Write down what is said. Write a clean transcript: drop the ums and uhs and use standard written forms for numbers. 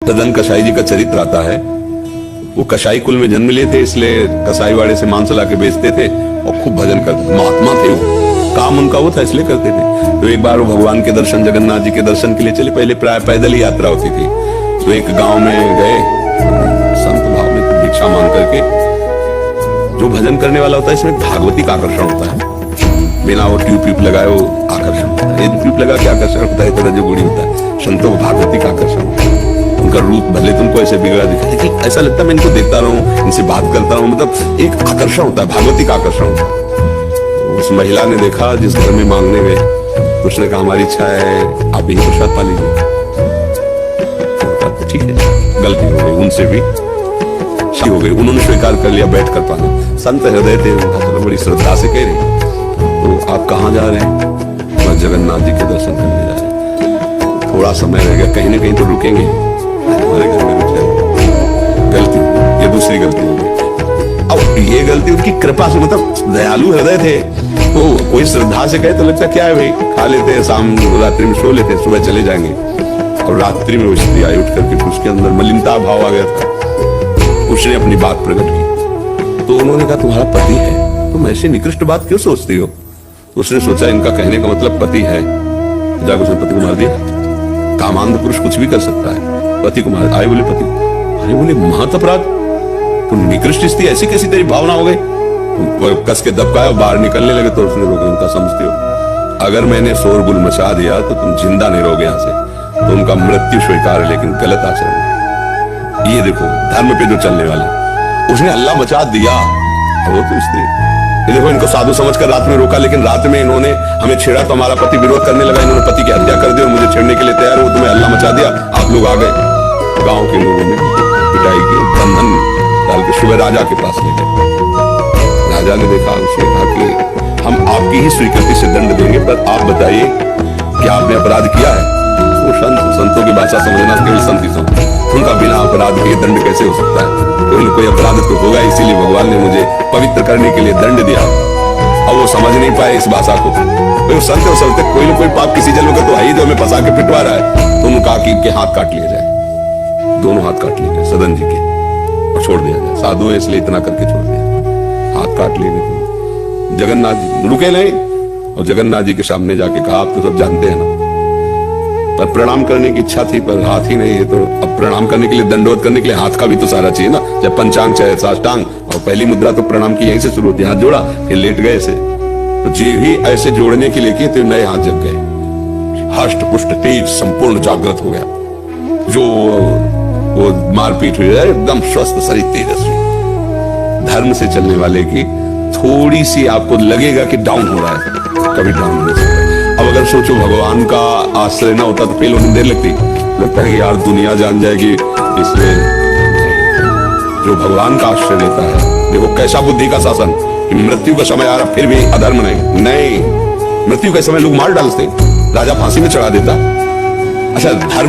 सदन कसाई जी का चरित्र आता है। वो कसाई कुल में जन्म लिए थे, इसलिए कसाई वाड़े से मांस ला के बेचते थे और खूब भजन करते। महात्मा थे वो, काम उनका वो था इसलिए करते थे। तो एक बार वो भगवान के दर्शन, जगन्नाथ जी के दर्शन के लिए चले। पहले प्राय पैदल ही यात्रा होती थी। तो एक गांव में गए, संत भाव में भिक्षा मांग करके। जो भजन करने वाला होता है इसमें भागवती का आकर्षण होता है, बिना वो ट्यूब लगाए वो आकर्षण होता है। ट्यूब लगा के आकर्षण होता है, तरह जो गुड़ी होता है। संतों को भागवती का आकर्षण होता है। उनका रूप भले तुमको ऐसे बिगड़ा दिखा, लेकिन ऐसा लगता है मैं इनको देखता रहूं, इनसे बात करता रहूं, मतलब एक आकर्षण होता है, भागवती का आकर्षण होता है। उस महिला ने देखा जिस घर में मांगने गए, उसने कहा हमारी इच्छा है आप यही प्रसाद पा लीजिए। ठीक है, गलती हो गई, उनसे भी शादी हो गई, उन्होंने स्वीकार कर लिया बैठ कर पाना। संत हृदय थे, बड़ी श्रद्धा से कह रहे तो आप कहाँ जा रहे हैं? मैं जगन्नाथ जी के दर्शन करने जा रहे हैं। थोड़ा समय रह गया, कहीं ना कहीं तो रुकेंगे, हमारे घर में रुक जाए। गलती, ये दूसरी गलती हो गई। अब ये गलती उनकी कृपा से, मतलब दयालु हृदय थे। तो कोई श्रद्धा से कहे तो लगता क्या है भाई, खा लेते हैं, शाम रात्रि में सो लेते हैं, सुबह चले जाएंगे। और रात्रि में वो स्त्री आई उठ करके, उसके अंदर मलिनता भाव आ गया था। उसने अपनी बात प्रकट की। तो उन्होंने कहा तुम्हारा पति है, तुम ऐसी निकृष्ट बात क्यों सोचती हो? तो उसने सोचा इनका कहने का मतलब पति है। जाकर उसने पति को मार दिया। कामांध पुरुष कुछ भी कर सकता है, पति को मार। आए बोले पति, अरे बोले महत अपराध, तुम निकृष्ट स्त्री, ऐसी कैसी तेरी भावना हो गई? कस के दबकाया, बाहर निकलने लगे तो उसने रोके। उनका समझते हो अगर मैंने शोरगुल मचा दिया तो तुम जिंदा नहीं रहोगे यहाँ से, तो उनका मृत्यु स्वीकार है, लेकिन गलत आचरण। ये देखो धर्म पे जो चलने वाले, उसने हल्ला मचा दिया। वो तो स्त्री, ये देखो इनको साधु समझकर रात में रोका, लेकिन रात में इन्होंने हमें छेड़ा तो हमारा पति विरोध करने लगा, इन्होंने पति की हत्या कर दी और मुझे छेड़ने के लिए तैयार हो, तुम्हें हल्ला मचा दिया, आप लोग आ गए। गांव के लोगों ने पिटाई की, बंधन डाल के सुबह राजा के पास ले गए। राजा ने देखा, उसने कहा कि हम आपकी ही स्वीकृति से दंड देंगे, पर आप बताइए क्या आपने अपराध किया है? वो संतों की भाषा समझना केवल संत ही समझ, उनका बिना अपराध के दंड कैसे हो सकता है? कोई अपराध तो होगा, इसीलिए भगवान ने मुझे पवित्र करने के लिए दंड दिया। अब वो समझ नहीं पाए इस भाषा को। तो संत हो सकते कोई ना कोई पाप किसी जन्म का तो है ही, जो हमें फंसा के पिटवा रहा है। तो उन्होंने कहा कि इनके हाथ काट लिए जाए, दोनों हाथ काट लिए जाए सदन जी के, और छोड़ दिया जाए। साधु है इसलिए इतना करके छोड़ दिया, हाथ काट लिए। तो जगन्नाथ जी रुके नहीं, और जगन्नाथ जी के सामने जाके कहा आप तो सब जानते हैं ना, पर प्रणाम करने की इच्छा थी पर हाथ ही नहीं है। तो अब प्रणाम करने के लिए, दंडवत करने के लिए हाथ का भी तो सारा चाहिए ना, जब पंचांग चाहे साष्टांग, और पहली मुद्रा तो प्रणाम की यहीं से शुरू होती है, हाथ जोड़ा फिर लेट गए ऐसे। तो जी भी ऐसे जोड़ने के लिए किए तो नए हाथ जग गए, हष्ट पुष्ट तेज संपूर्ण जागृत हो गया। जो वो मारपीट हुई है, एकदम स्वस्थ शरीर तेजस्वी। धर्म से चलने वाले की थोड़ी सी आपको लगेगा कि डाउन हो रहा है, कभी डाउन नहीं हो सकता। अब अगर सोचो भगवान का आश्रय ना होता तो फेल होने देर लगता है कि यार दुनिया जान जाएगी, इसलिए जो भगवान का आश्रय लेता है, देखो कैसा बुद्धि का शासन, कि मृत्यु का समय आ रहा फिर भी अधर्म नहीं। मृत्यु के समय लोग मार डालते, राजा फांसी में चढ़ा देता। अच्छा धर्म